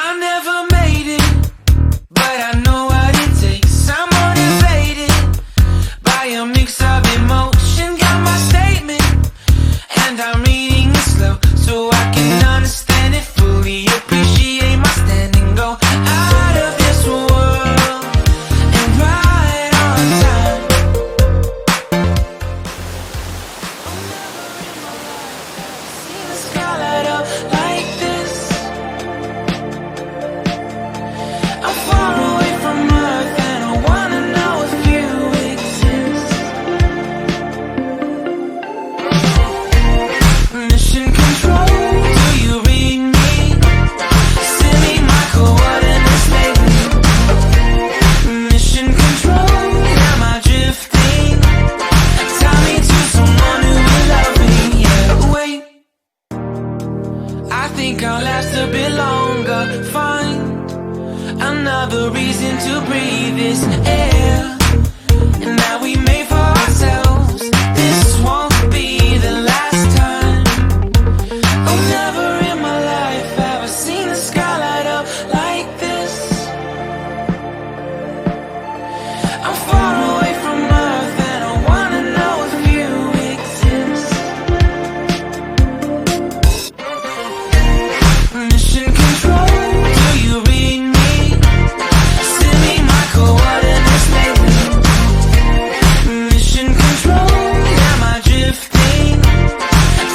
I never made it, but I know what it takes. I'm motivated by a mix of emotion. Got my statement, and I'm reading it slow so I can understand it fully. Appreciate my standing, go out of this world and right on time. Seen the sky light up like this. I'm far away from Earth and I wanna know if you exist. Mission control, do you read me? Send me my coordinates lately. Mission control, am I drifting? Tie me to someone who will love me. Yeah, wait, I think I'll last a bit longer. Find another reason to breathe this air, and that we made for ourselves. This won't be the last time. Oh, never in my life have I seen the sky light up like this. I'm far away from Earth and I wanna know if you exist. Mission control, do you read me? Send me my coordinates lately. Mission control, am I drifting?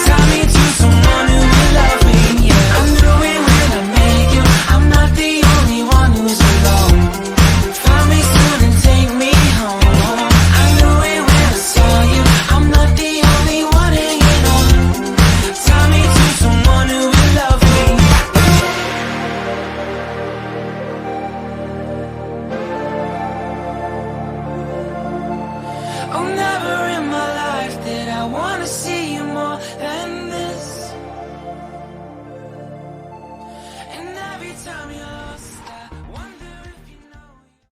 Tie me to someone who will love me. Yeah, I knew it when I met you. I'm not the only one who's alone. Find me soon and take me home. I knew it when I saw you. I'm not the only one hanging on. Tie me to someone who will love me. Oh, never in my life did I wanna see you more than this. And every time you